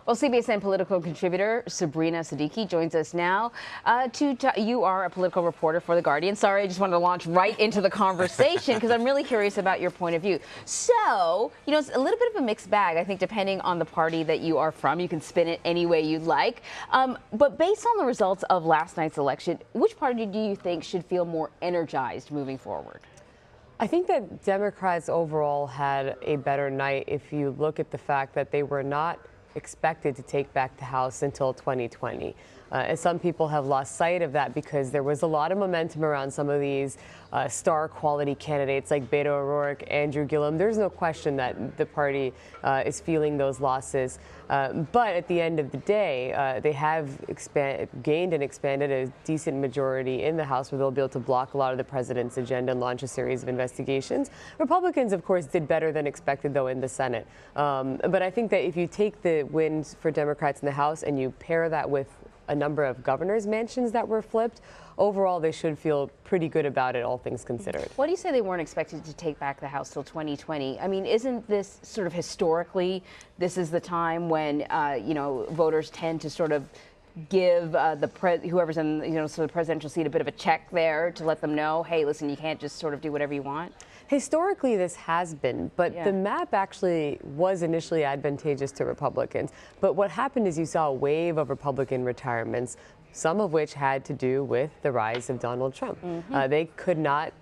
Well, CBSN political contributor Sabrina Siddiqui joins us now. You are a political reporter for The Guardian. Sorry, I just wanted to launch right into the conversation because I'm really curious about your point of view. So, it's a little bit of a mixed bag, I think, depending on the party that you are from. You can spin it any way you'd like. But based on the results of last night's election, which party do you think should feel more energized moving forward? I think that Democrats overall had a better night if you look at the fact that they were not expected to take back the House until 2020. And some people have lost sight of that because there was a lot of momentum around some of these star quality candidates like Beto O'Rourke, Andrew Gillum. There's no question that the party is feeling those losses. But at the end of the day, they have gained and expanded a decent majority in the House where they'll be able to block a lot of the president's agenda and launch a series of investigations. Republicans, of course, did better than expected, though, in the Senate. But I think that if you take the wins for Democrats in the House and you pair that with a number of governor's mansions that were flipped, overall they should feel pretty good about it, all things considered. Why do you say they weren't expected to take back the House till 2020? I mean, isn't this sort of historically, this is the time when, voters tend to sort of give whoever's in, sort of the presidential seat a bit of a check there to let them know, hey, listen, you can't just sort of do whatever you want? Historically, this has been, but the map actually was initially advantageous to Republicans. But what happened is you saw a wave of Republican retirements, some of which had to do with the rise of Donald Trump. They could not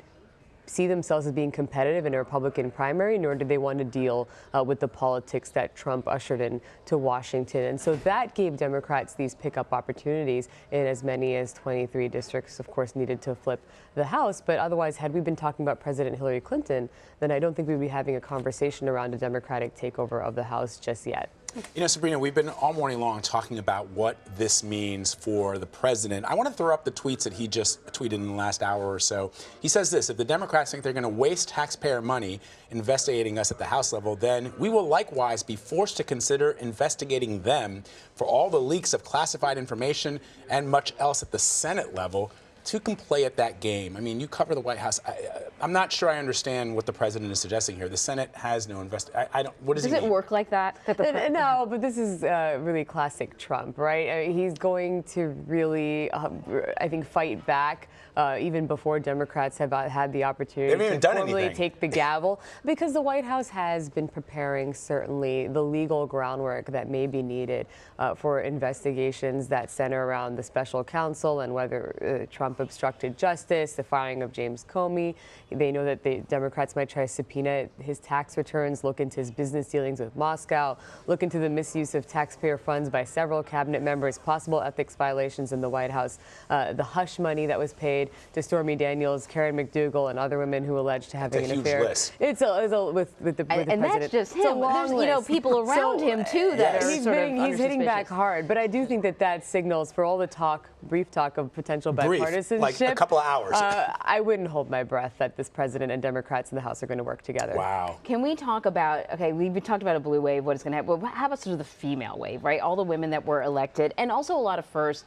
see themselves as being competitive in a Republican primary, nor did they want to deal with the politics that Trump ushered in to Washington. And so that gave Democrats these pickup opportunities in as many as 23 districts, of course, needed to flip the House. But otherwise, had we been talking about President Hillary Clinton, then I don't think we'd be having a conversation around a Democratic takeover of the House just yet. Sabrina, we've been all morning long talking about what this means for the president. I want to throw up the tweets that he just tweeted in the last hour or so. He says this: if the Democrats think they're going to waste taxpayer money investigating us at the House level, then we will likewise be forced to consider investigating them for all the leaks of classified information and much else at the Senate level. Who can play at that game? I mean, you cover the White House. I'm not sure I understand what the president is suggesting here. The Senate has no I don't. What does he mean? Does it work like that? No, but this is really classic Trump, right? I mean, he's going to really, I think, fight back even before Democrats have had the opportunity to formally take the gavel, because the White House has been preparing certainly the legal groundwork that may be needed for investigations that center around the special counsel and whether Trump obstructed justice, the firing of James Comey. They know that the Democrats might try to subpoena his tax returns, look into his business dealings with Moscow, look into the misuse of taxpayer funds by several cabinet members, possible ethics violations in the White House, the hush money that was paid to Stormy Daniels, Karen McDougal, and other women who alleged to having an affair. List. With the president. And that's just him. There's people around him too that are he's hitting back hard. But I do think that signals, for all the brief talk of potential bipartisanship, like a couple of hours. I wouldn't hold my breath that this president and Democrats in the House are going to work together. Wow. Can we talk about, okay, we've talked about a blue wave, what is going to happen, but how about sort of the female wave, right? All the women that were elected, and also a lot of first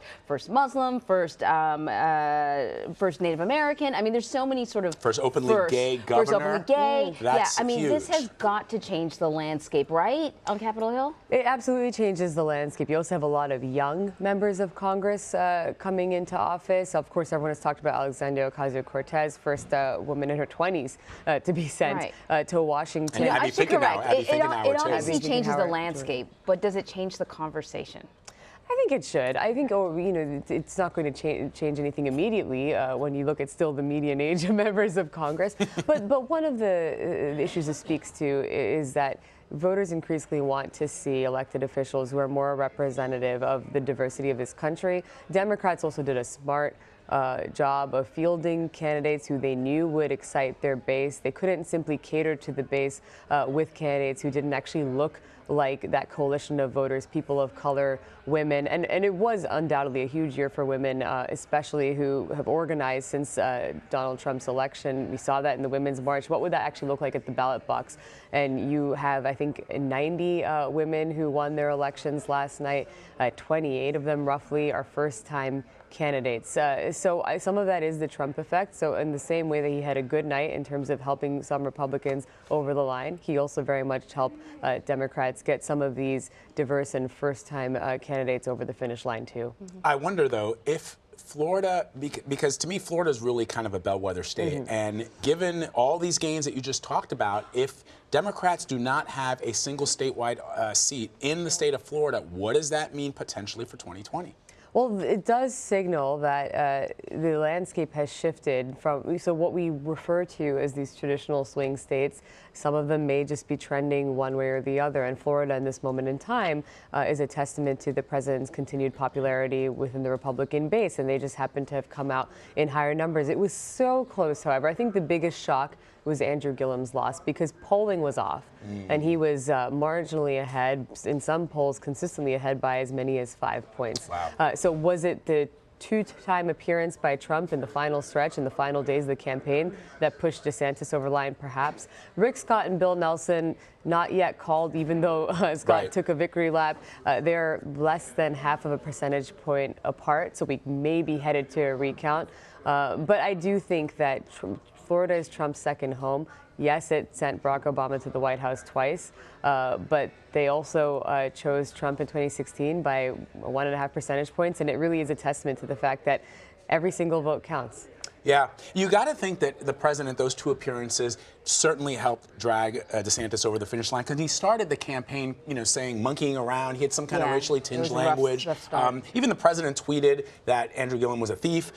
Muslim, first Native American. I mean, there's so many sort of first openly gay governor. First openly gay. That's I mean, huge. this has got to change the landscape, right, on Capitol Hill? It absolutely changes the landscape. You also have a lot of young members of Congress coming into office. Of course, everyone has talked about Alexandria Ocasio-Cortez, first woman in her 20s to be sent to Washington. And Abby Finkenauer. It obviously changes the landscape, but does it change the conversation? I think it should. I think, it's not going to change anything immediately when you look at still the median age of members of Congress. But one of the issues it speaks to is that voters increasingly want to see elected officials who are more representative of the diversity of this country. Democrats also did a smart job of fielding candidates who they knew would excite their base. They couldn't simply cater to the base with candidates who didn't actually look like that coalition of voters, people of color, women. And it was undoubtedly a huge year for women, especially who have organized since Donald Trump's election. We saw that in the Women's March. What would that actually look like at the ballot box? And you have, I think, 90 women who won their elections last night. 28 of them roughly are first-time candidates. Some of that is the Trump effect. So in the same way that he had a good night in terms of helping some Republicans over the line, he also very much helped Democrats get some of these diverse and first-time candidates over the finish line too. I wonder though if Florida, because to me Florida is really kind of a bellwether state, and given all these gains that you just talked about, if Democrats do not have a single statewide seat in the state of Florida, what does that mean potentially for 2020? Well, it does signal that the landscape has shifted from, so what we refer to as these traditional swing states, some of them may just be trending one way or the other. And Florida in this moment in time is a testament to the president's continued popularity within the Republican base. And they just happen to have come out in higher numbers. It was so close, however. I think the biggest shock was Andrew Gillum's loss because polling was off and he was marginally ahead, in some polls consistently ahead by as many as 5 points. Wow. So was it the two-time appearance by Trump in the final stretch, in the final days of the campaign, that pushed DeSantis over the line? Perhaps. Rick Scott and Bill Nelson, not yet called, even though Scott took a victory lap. They're less than half of a percentage point apart, so we may be headed to a recount. But I do think that Florida is Trump's second home. Yes, it sent Barack Obama to the White House twice, but they also chose Trump in 2016 by 1.5 percentage points, and it really is a testament to the fact that every single vote counts. Yeah, you got to think that the president, those two appearances, certainly helped drag DeSantis over the finish line because he started the campaign, saying monkeying around. He had some kind of racially tinged language. Even the president tweeted that Andrew Gillum was a thief.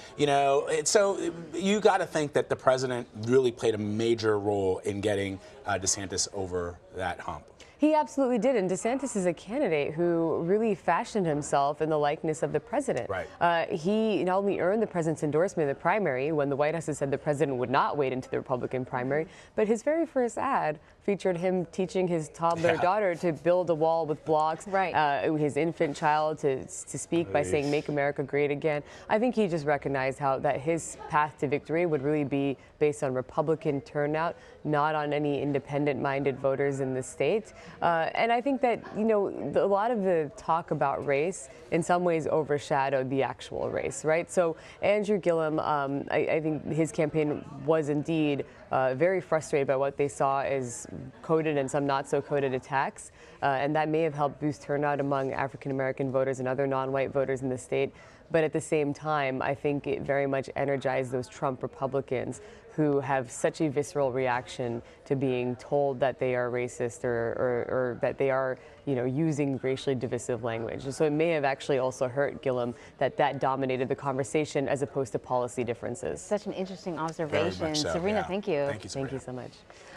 So you got to think that the president really played a major role in getting DeSantis over that hump. He absolutely did, and DeSantis is a candidate who really fashioned himself in the likeness of the president. Right. He not only earned the president's endorsement in the primary when the White House had said the president would not wade into the Republican primary, but his very first ad featured him teaching his toddler daughter to build a wall with blocks, his infant child to speak by saying "Make America Great Again." I think he just recognized that his path to victory would really be based on Republican turnout, not on any independent-minded voters in the state. And I think that, a lot of the talk about race in some ways overshadowed the actual race, right? So Andrew Gillum, I think his campaign was indeed very frustrated by what they saw as coded and some not so coded attacks. And that may have helped boost turnout among African-American voters and other non-white voters in the state. But at the same time, I think it very much energized those Trump Republicans who have such a visceral reaction to being told that they are racist or that they are, using racially divisive language. And so it may have actually also hurt Gillum that dominated the conversation as opposed to policy differences. Such an interesting observation. So, Sabrina, thank you. Thank you, Sabrina. Thank you so much.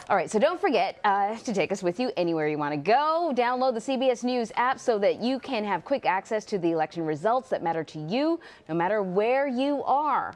All right, so don't forget to take us with you anywhere you want to go. Download the CBS News app so that you can have quick access to the election results that matter to you, no matter where you are.